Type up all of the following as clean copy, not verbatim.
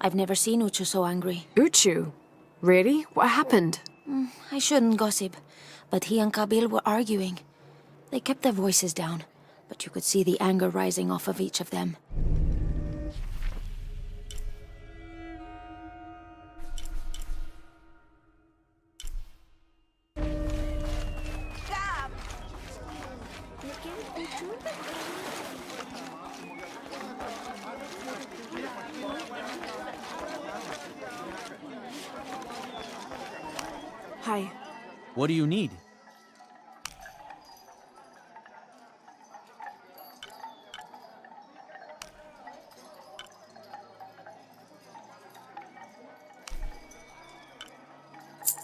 I've never seen Uchu so angry. Uchu? Really? What happened? I shouldn't gossip, but he and Kabil were arguing. They kept their voices down, but you could see the anger rising off of each of them. Hi. What do you need?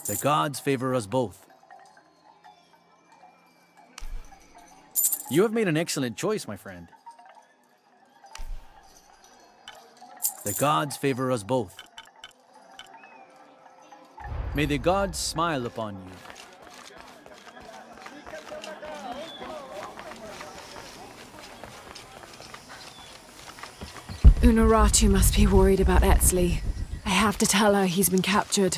The gods favor us both. You have made an excellent choice, my friend. The gods favor us both. May the gods smile upon you. Unuratu must be worried about Etzli. I have to tell her he's been captured.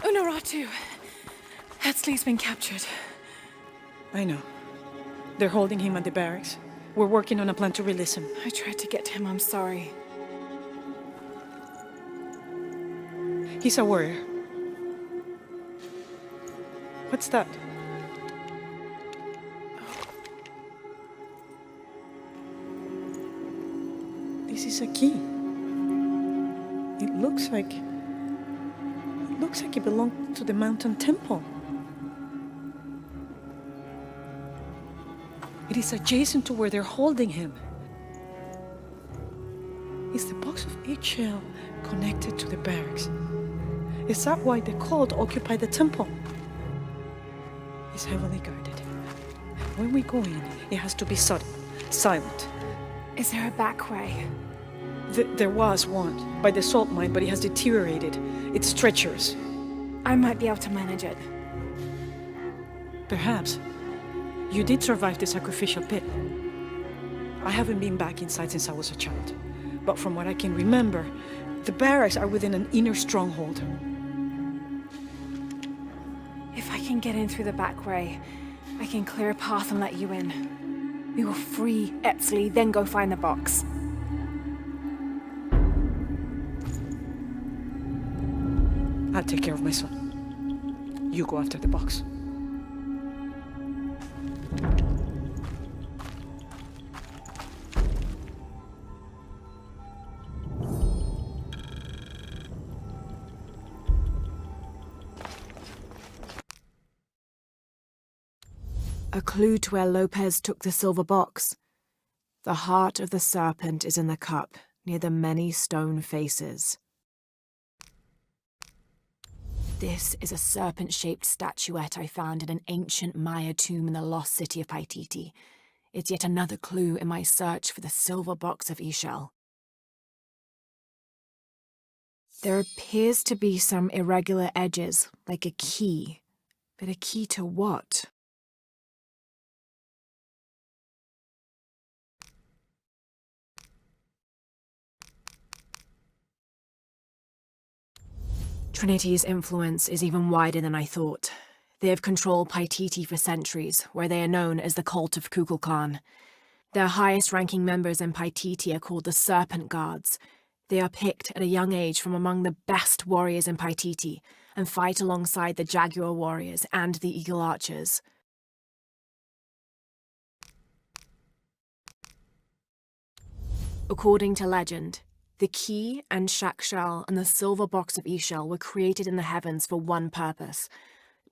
Unuratu! Etzli's been captured. I know. They're holding him at the barracks. We're working on a plan to release him. I tried to get to him, I'm sorry. He's a warrior. What's that? This is a key. It looks like it belonged to the mountain temple. It is adjacent to where they're holding him. Is the box of eggshell connected to the barracks? Is that why the cult occupied the temple? It's heavily guarded. When we go in, it has to be sudden, silent. Is there a back way? There was one, by the salt mine, but it has deteriorated. It's treacherous. I might be able to manage it. Perhaps. You did survive the sacrificial pit. I haven't been back inside since I was a child. But from what I can remember, the barracks are within an inner stronghold. If I can get in through the back way, I can clear a path and let you in. We will free Etzli, then go find the box. I'll take care of my son. You go after the box. A clue to where Lopez took the silver box. The heart of the serpent is in the cup, near the many stone faces. This is a serpent-shaped statuette I found in an ancient Maya tomb in the lost city of Paititi. It's yet another clue in my search for the silver box of Ishel. There appears to be some irregular edges, like a key. But a key to what? Trinity's influence is even wider than I thought. They have controlled Paititi for centuries, where they are known as the cult of Kukulkan. Their highest-ranking members in Paititi are called the Serpent Guards. They are picked at a young age from among the best warriors in Paititi, and fight alongside the Jaguar warriors and the Eagle Archers. According to legend, the key and Shakshal and the silver box of Ishel were created in the heavens for one purpose: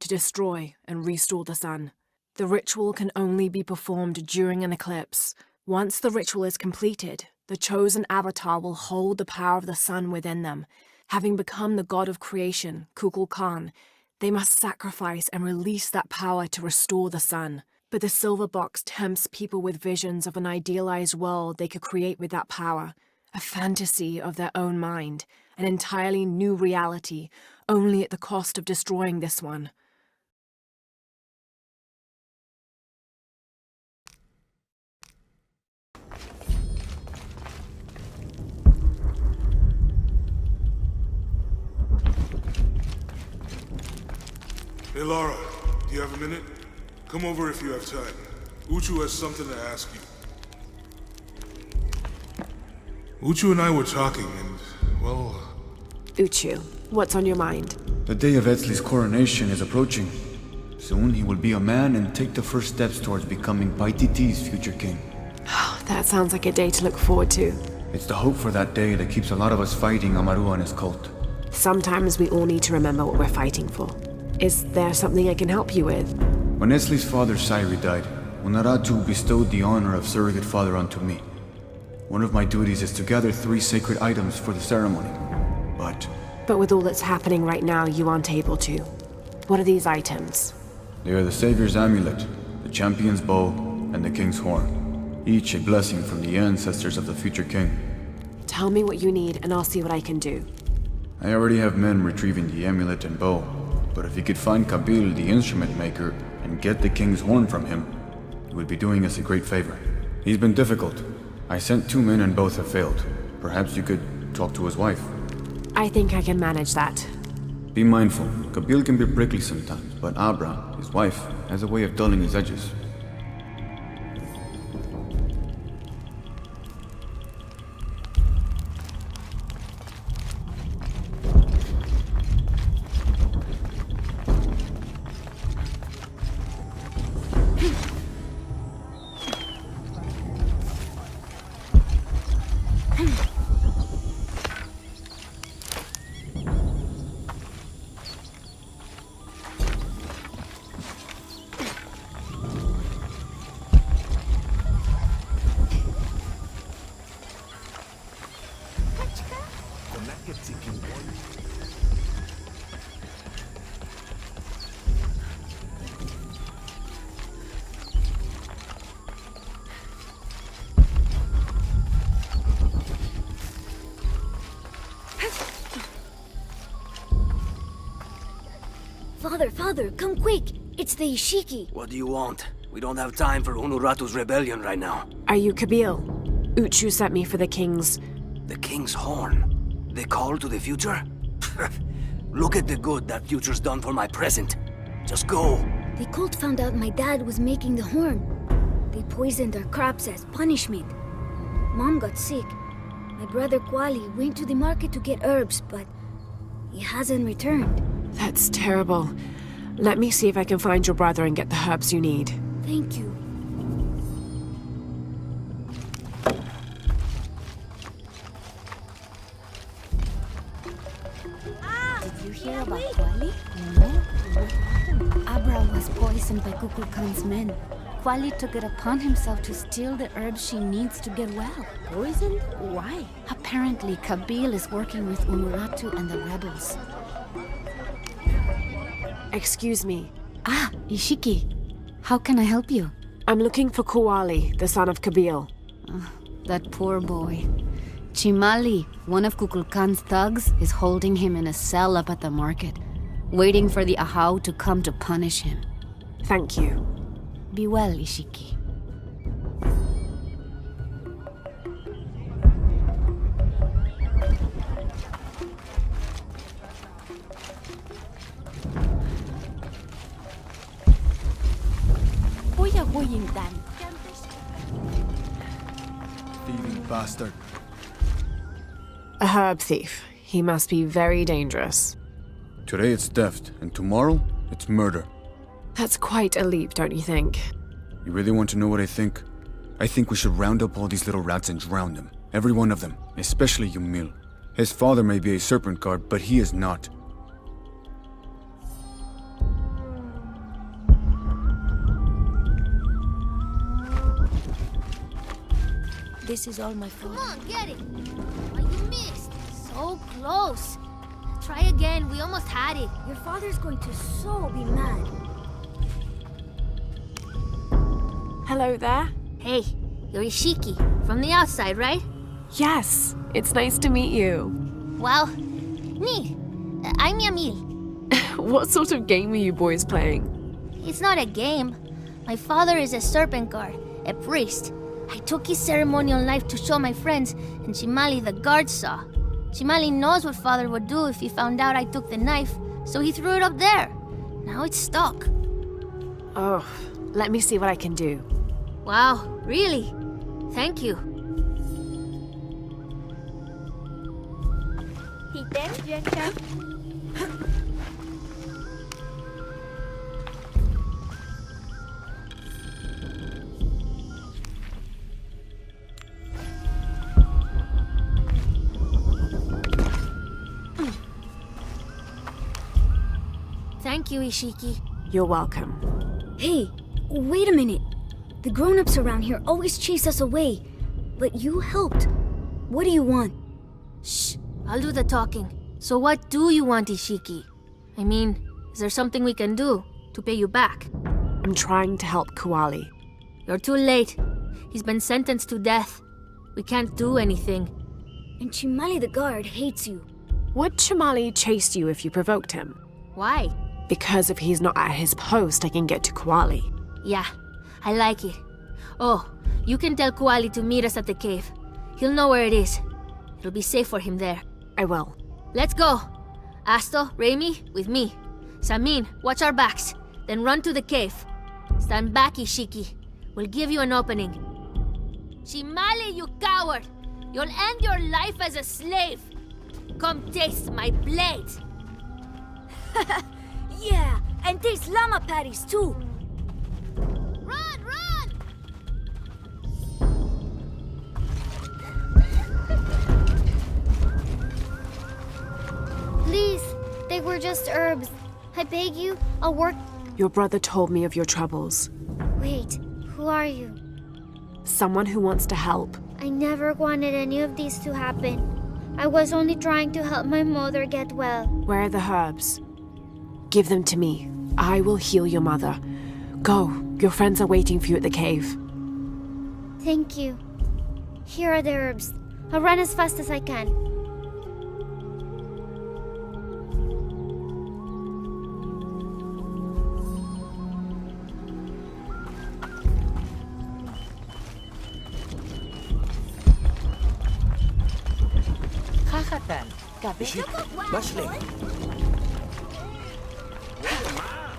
to destroy and restore the sun. The ritual can only be performed during an eclipse. Once the ritual is completed, the chosen avatar will hold the power of the sun within them. Having become the god of creation, Kukulkan, they must sacrifice and release that power to restore the sun. But the silver box tempts people with visions of an idealized world they could create with that power. A fantasy of their own mind, an entirely new reality, only at the cost of destroying this one. Hey Lara, do you have a minute? Come over if you have time. Uchu has something to ask you. Uchu and I were talking and, well... Uchu, what's on your mind? The day of Etzli's coronation is approaching. Soon he will be a man and take the first steps towards becoming Paititi's future king. That sounds like a day to look forward to. It's the hope for that day that keeps a lot of us fighting Amaru and his cult. Sometimes we all need to remember what we're fighting for. Is there something I can help you with? When Etzli's father Sairi died, Unaratu bestowed the honor of surrogate father onto me. One of my duties is to gather 3 sacred items for the ceremony. But with all that's happening right now, you aren't able to. What are these items? They are the Savior's amulet, the champion's bow, and the king's horn. Each a blessing from the ancestors of the future king. Tell me what you need and I'll see what I can do. I already have men retrieving the amulet and bow, but if you could find Kabil, the instrument maker, and get the king's horn from him, you would be doing us a great favor. He's been difficult. I sent 2 men and both have failed. Perhaps you could talk to his wife. I think I can manage that. Be mindful. Kabil can be prickly sometimes, but Abra, his wife, has a way of dulling his edges. Father, come quick! It's the Ishiki! What do you want? We don't have time for Unuratu's rebellion right now. Are you Kabil? Uchu sent me for the king's... The king's horn? The call to the future? Look at the good that future's done for my present. Just go. The cult found out my dad was making the horn. They poisoned our crops as punishment. Mom got sick. My brother Kwali went to the market to get herbs, but he hasn't returned. That's terrible. Let me see if I can find your brother and get the herbs you need. Thank you. Did you hear about Kwali? No. What happened? Abra was poisoned by Kukulkan's men. Kwali took it upon himself to steal the herbs she needs to get well. Poisoned? Why? Apparently, Kabil is working with Unuratu and the rebels. Excuse me. Ah, Ishiki. How can I help you? I'm looking for Kuali, the son of Kabil. That poor boy. Chimali, one of Kukulkan's thugs, is holding him in a cell up at the market, waiting for the Ahau to come to punish him. Thank you. Be well, Ishiki. Thieving bastard. A herb thief. He must be very dangerous. Today it's theft, and tomorrow it's murder. That's quite a leap, don't you think? You really want to know what I think? I think we should round up all these little rats and drown them. Every one of them, especially Yumil. His father may be a serpent guard, but he is not. This is all my fault. Come on, get it! Oh, you missed! So close! Try again, we almost had it. Your father's going to so be mad. Hello there. Hey, you're Ishiki, from the outside, right? Yes, it's nice to meet you. Well, neat. I'm Yamil. What sort of game are you boys playing? It's not a game. My father is a serpent guard, a priest. I took his ceremonial knife to show my friends, and Chimali the guard saw. Chimali knows what father would do if he found out I took the knife, so he threw it up there. Now it's stuck. Oh, let me see what I can do. Wow, really? Thank you. Thank you, Ishiki. You're welcome. Hey, wait a minute. The grown-ups around here always chase us away. But you helped. What do you want? Shh, I'll do the talking. So what do you want, Ishiki? I mean, is there something we can do to pay you back? I'm trying to help Kuali. You're too late. He's been sentenced to death. We can't do anything. And Chimali the guard hates you. Would Chimali chase you if you provoked him? Why? Because if he's not at his post, I can get to Kuali. Yeah, I like it. Oh, you can tell Kuali to meet us at the cave. He'll know where it is. It'll be safe for him there. I will. Let's go. Asto, Raimi, with me. Samin, watch our backs. Then run to the cave. Stand back, Ishiki. We'll give you an opening. Chimali, you coward! You'll end your life as a slave. Come taste my blade. Yeah, and taste llama patties too. Run, run! Please, they were just herbs. I beg you, I'll work. Your brother told me of your troubles. Wait, who are you? Someone who wants to help. I never wanted any of these to happen. I was only trying to help my mother get well. Where are the herbs? Give them to me. I will heal your mother. Go. Your friends are waiting for you at the cave. Thank you. Here are the herbs. I'll run as fast as I can.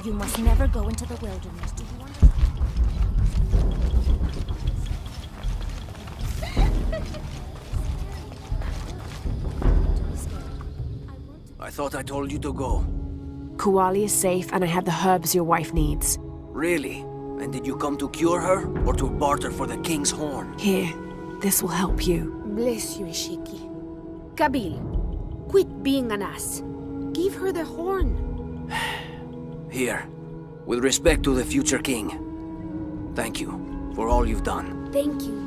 You must never go into the wilderness. Do you understand? I thought I told you to go. Kuali is safe and I have the herbs your wife needs. Really? And did you come to cure her, or to barter for the king's horn? Here, this will help you. Bless you, Ishiki. Kabil, quit being an ass. Give her the horn. Here, with respect to the future king. Thank you for all you've done. Thank you.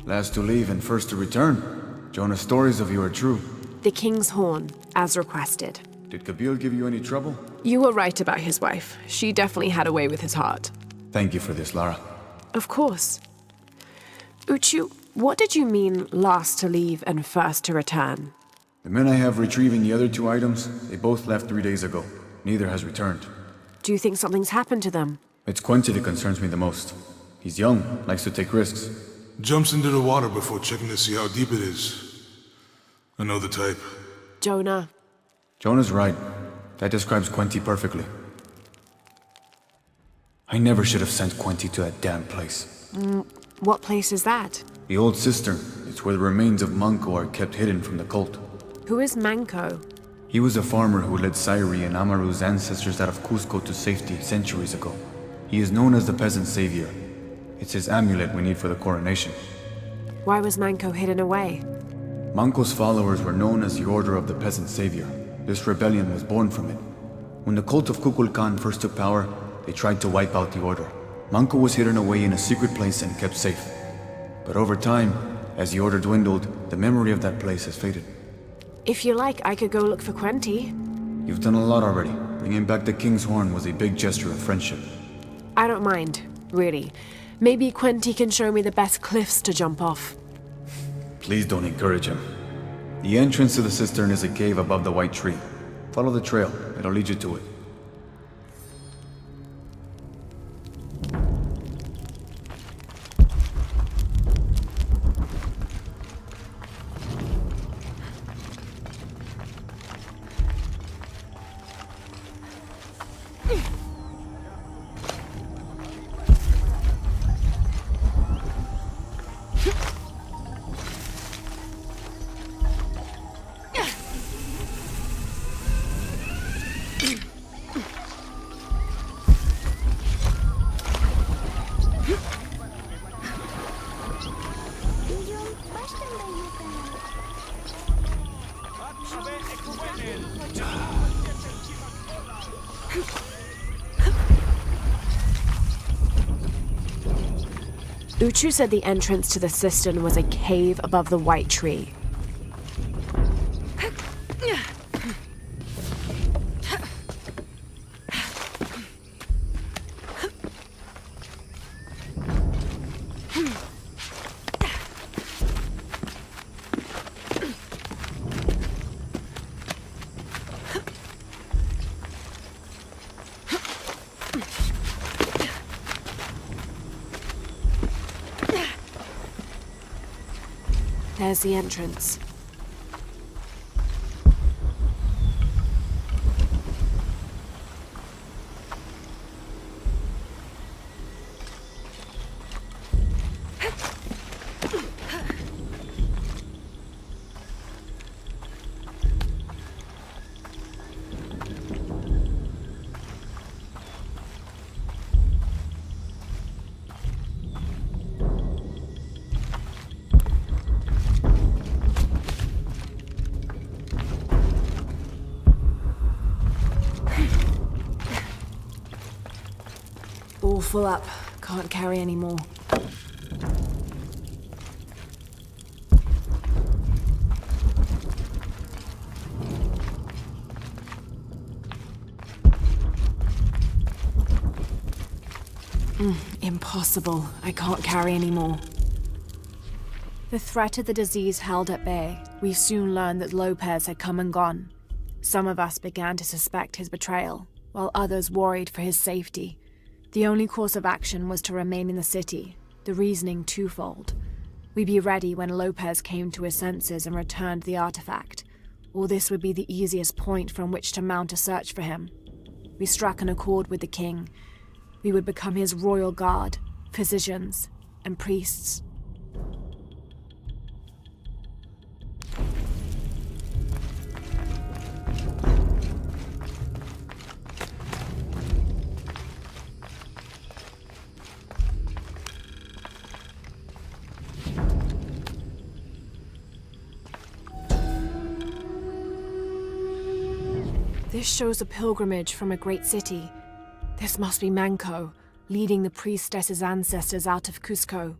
Last to leave and first to return. Jonah's stories of you are true. The king's horn, as requested. Did Kabil give you any trouble? You were right about his wife. She definitely had a way with his heart. Thank you for this, Lara. Of course. Uchu, what did you mean last to leave and first to return? The men I have retrieving the other 2 items, they both left 3 days ago. Neither has returned. Do you think something's happened to them? It's Quinty that concerns me the most. He's young, likes to take risks. Jumps into the water before checking to see how deep it is. I know the type. Jonah. Jonah's right. That describes Quinty perfectly. I never should have sent Quinty to that damn place. What place is that? The old cistern. It's where the remains of Manco are kept hidden from the cult. Who is Manco? He was a farmer who led Sairi and Amaru's ancestors out of Cusco to safety centuries ago. He is known as the peasant savior. It's his amulet we need for the coronation. Why was Manco hidden away? Manco's followers were known as the Order of the Peasant Savior. This rebellion was born from it. When the cult of Kukulkan first took power, they tried to wipe out the order. Manco was hidden away in a secret place and kept safe. But over time, as the order dwindled, the memory of that place has faded. If you like, I could go look for Quinty. You've done a lot already. Bringing back the King's Horn was a big gesture of friendship. I don't mind, really. Maybe Quinty can show me the best cliffs to jump off. Please don't encourage him. The entrance to the cistern is a cave above the white tree. Follow the trail. It'll lead you to it. Uchu said the entrance to the cistern was a cave above the white tree. There's the entrance. All full up. Can't carry any more. Impossible. I can't carry any more. The threat of the disease held at bay, we soon learned that Lopez had come and gone. Some of us began to suspect his betrayal, while others worried for his safety. The only course of action was to remain in the city, the reasoning twofold. We'd be ready when Lopez came to his senses and returned the artifact, or this would be the easiest point from which to mount a search for him. We struck an accord with the king. We would become his royal guard, physicians, and priests. This shows a pilgrimage from a great city. This must be Manco, leading the priestess's ancestors out of Cusco.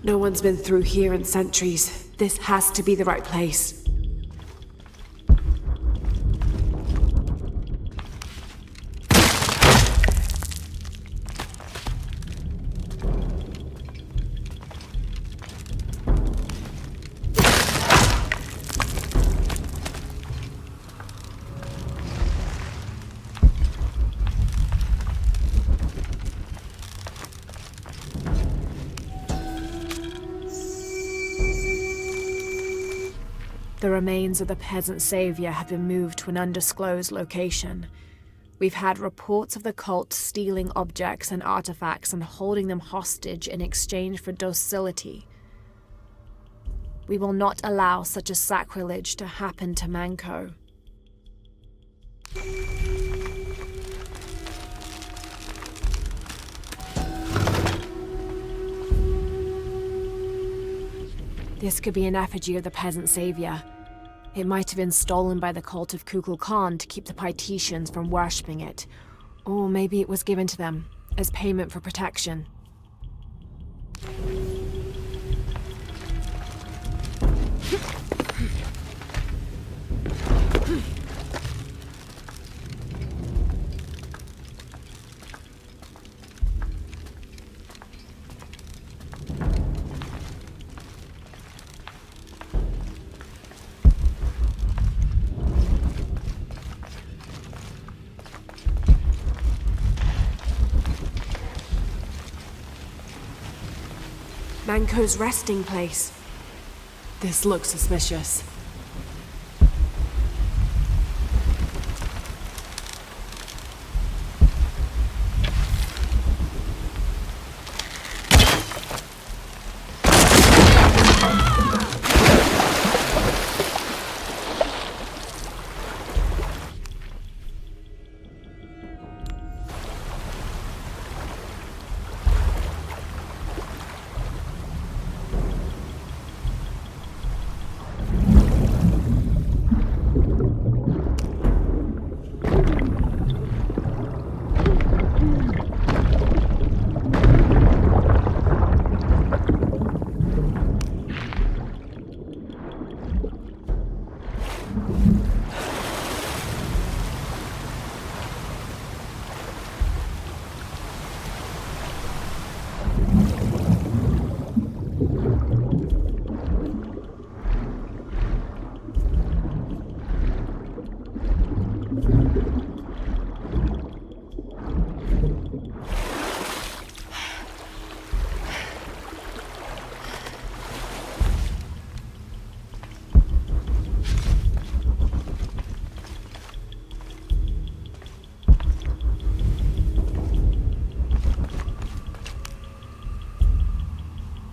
No one's been through here in centuries. This has to be the right place. The remains of the peasant savior have been moved to an undisclosed location. We've had reports of the cult stealing objects and artifacts and holding them hostage in exchange for docility. We will not allow such a sacrilege to happen to Manco. This could be an effigy of the peasant savior. It might have been stolen by the cult of Kukulkan to keep the Paititians from worshipping it. Or maybe it was given to them as payment for protection. Manco's resting place. This looks suspicious.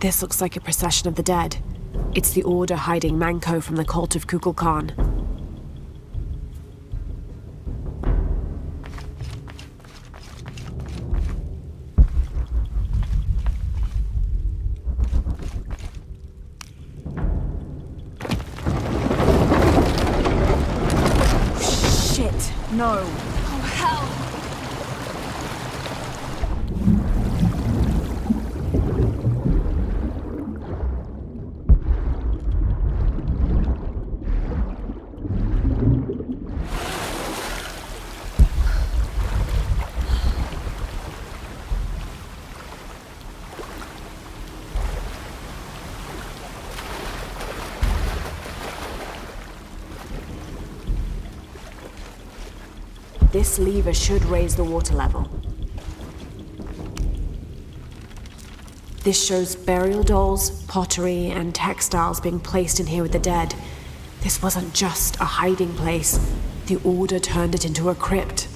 This looks like a procession of the dead. It's the Order hiding Manco from the cult of Kukulkan. Shit, no. Oh, hell! This lever should raise the water level. This shows burial dolls, pottery, and textiles being placed in here with the dead. This wasn't just a hiding place. The Order turned it into a crypt.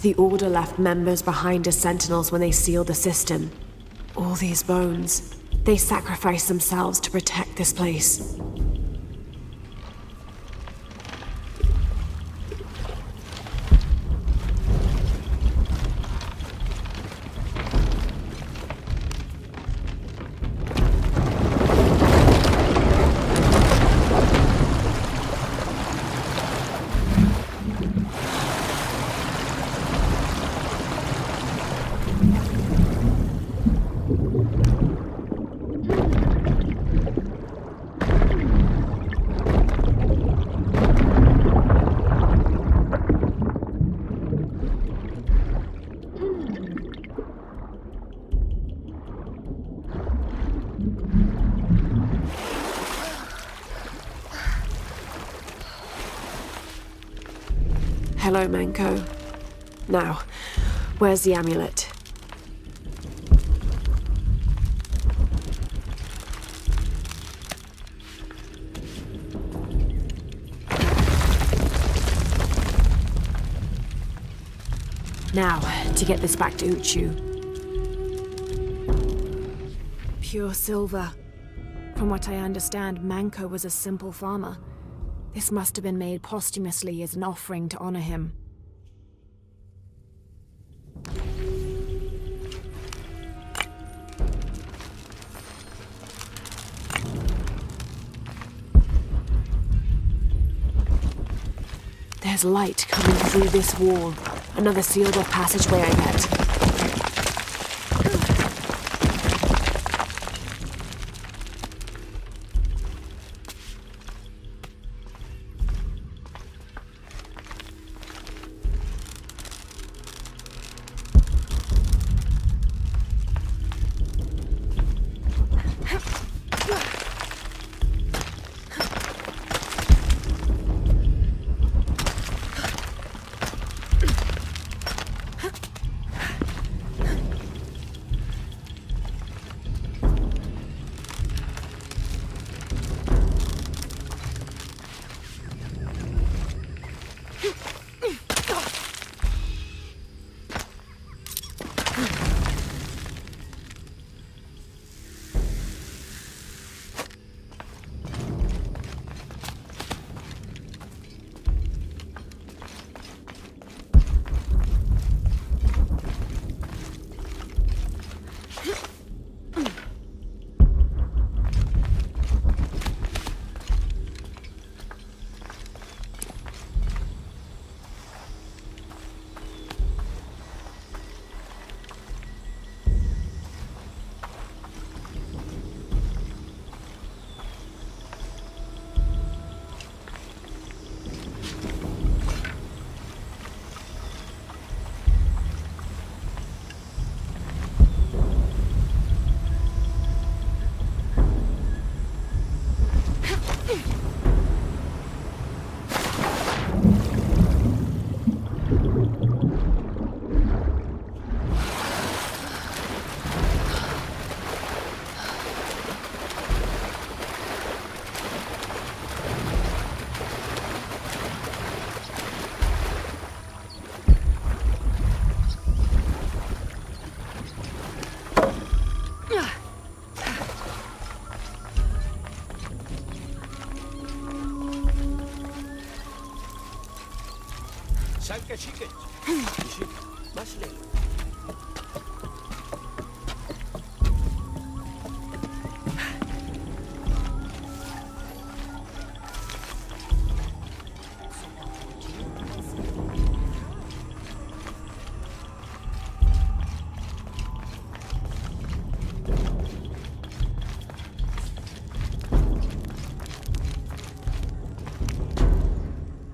The Order left members behind as sentinels when they sealed the system. All these bones. They sacrificed themselves to protect this place. Hello, Manco. Now, where's the amulet? Now, to get this back to Uchu. Pure silver. From what I understand, Manco was a simple farmer. This must have been made posthumously as an offering to honor him. There's light coming through this wall. Another sealed-off passageway, I bet.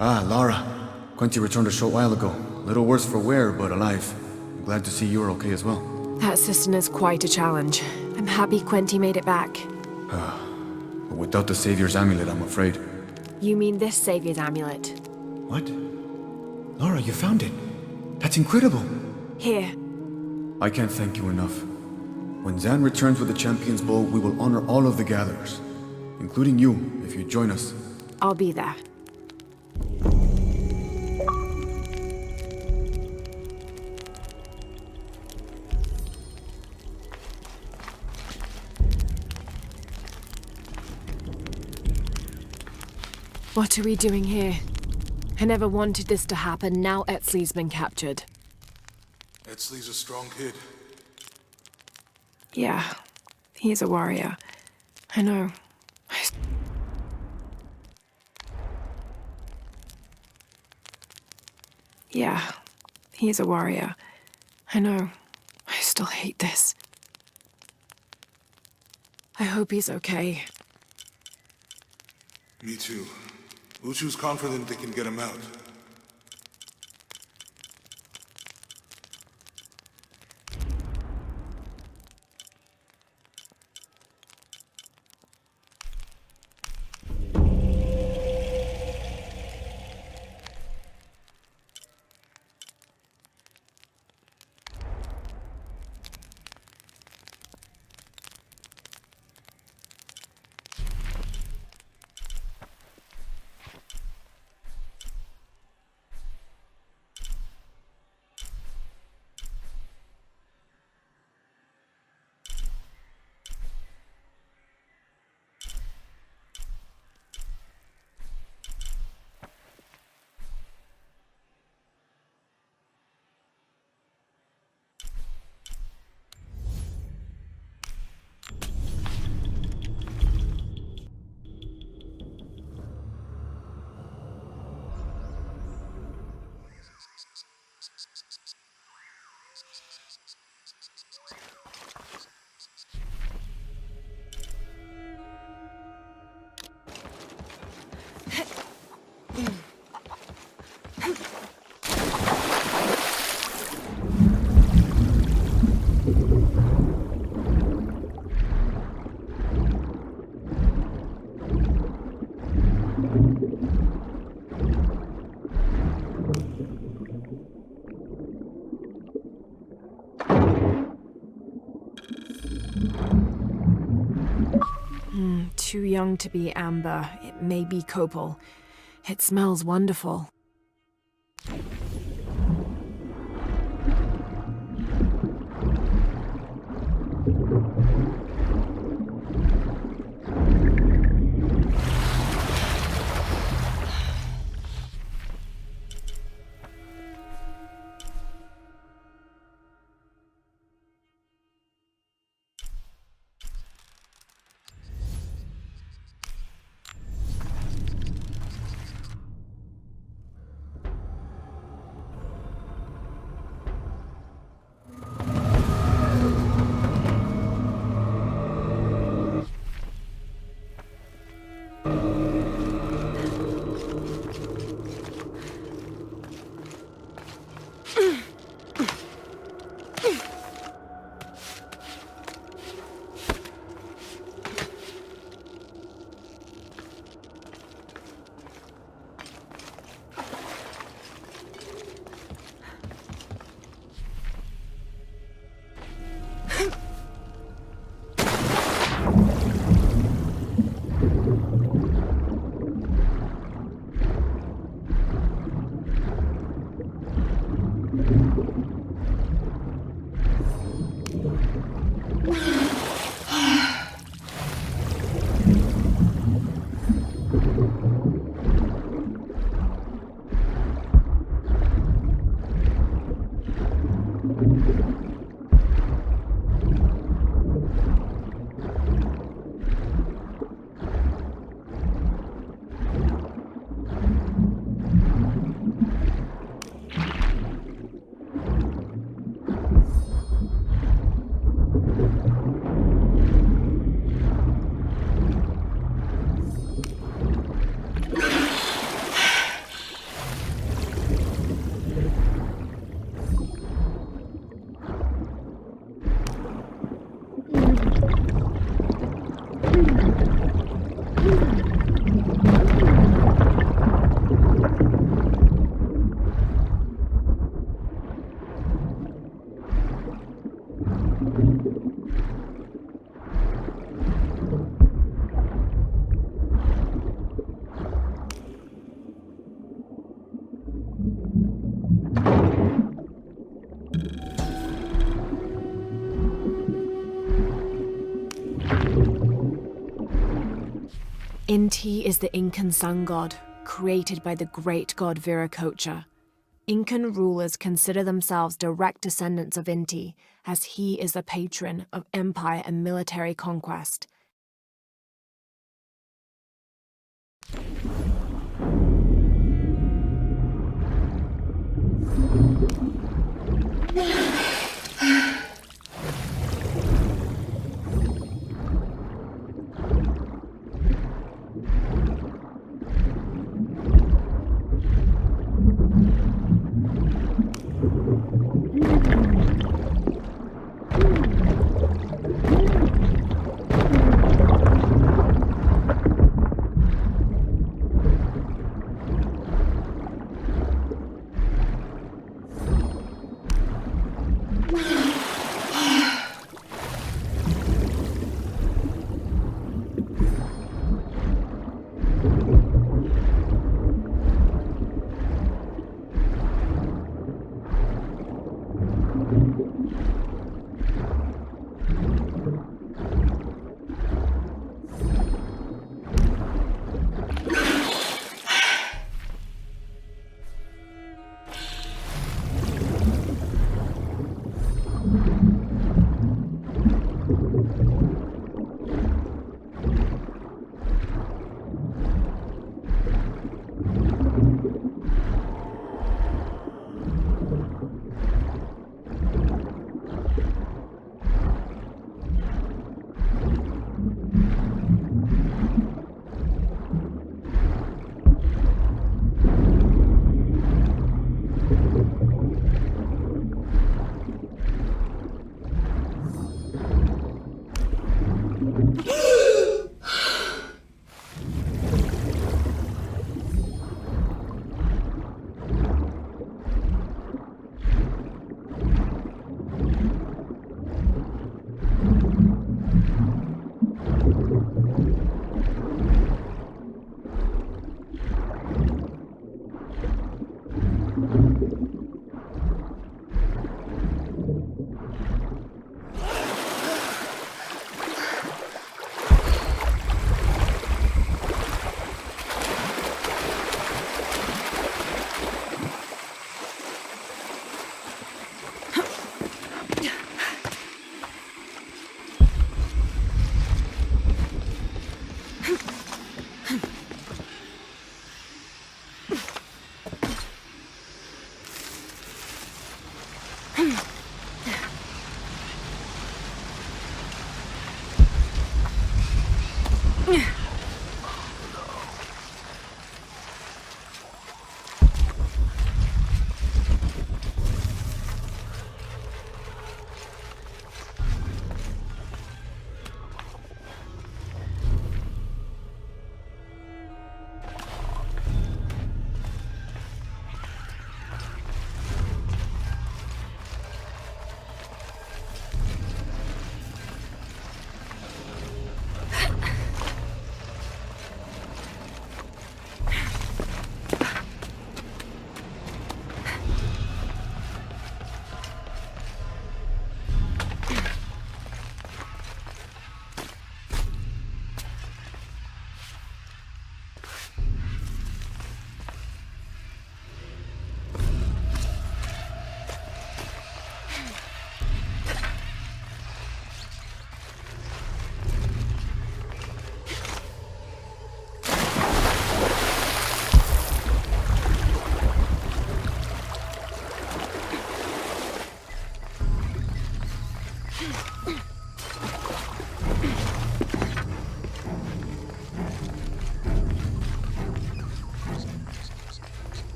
Ah, Lara. Quincy returned a short while ago. Little worse for wear, but alive. I'm glad to see you're okay as well. That system is quite a challenge. I'm happy Quinty made it back. But without the Savior's amulet, I'm afraid. You mean this Savior's amulet? What? Lara, you found it. That's incredible. Here. I can't thank you enough. When Zan returns with the Champion's Bow, we will honor all of the gatherers. Including you, if you join us. I'll be there. What are we doing here? I never wanted this to happen. Now Etzli's been captured. Etzli's a strong kid. Yeah, he's a warrior. I know. Yeah, he's a warrior. I know. I still hate this. I hope he's okay. Me too. Uchu's confident they can get him out. Too young to be amber. It may be copal. It smells wonderful. Inti is the Incan sun god, created by the great god Viracocha. Incan rulers consider themselves direct descendants of Inti, as he is the patron of empire and military conquest.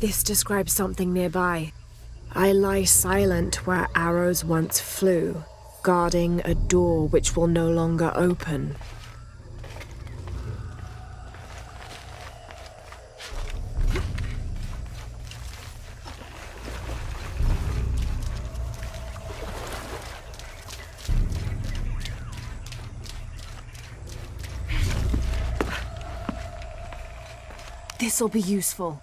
This describes something nearby. I lie silent where arrows once flew, guarding a door which will no longer open. This'll be useful.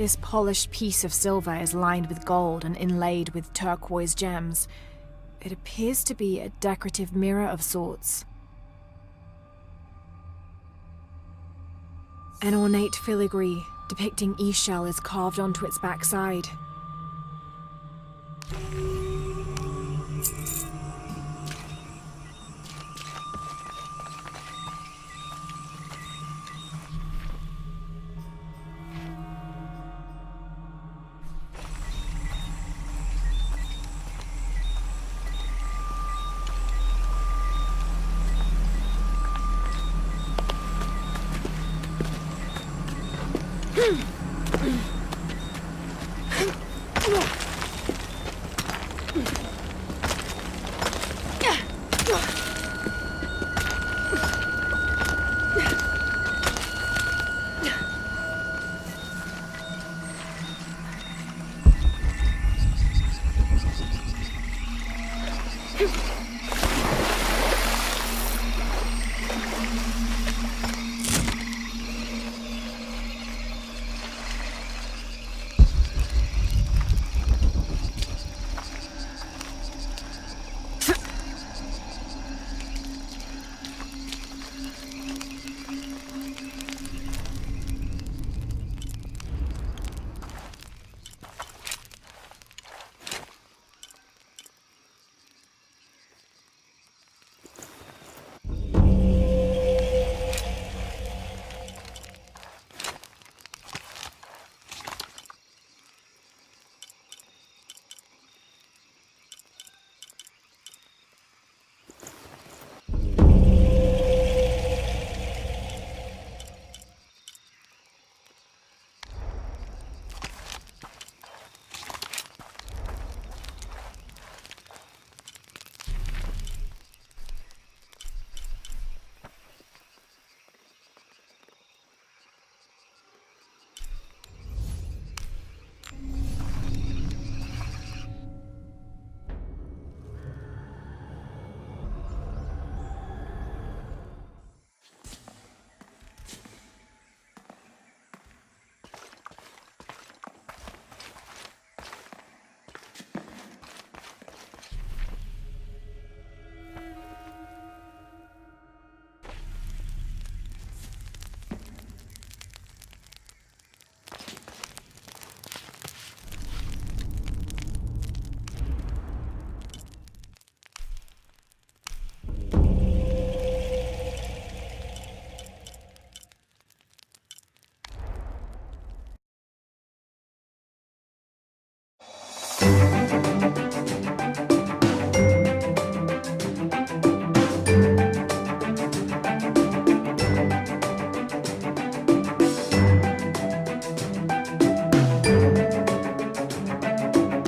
This polished piece of silver is lined with gold and inlaid with turquoise gems. It appears to be a decorative mirror of sorts. An ornate filigree depicting Ishel is carved onto its backside.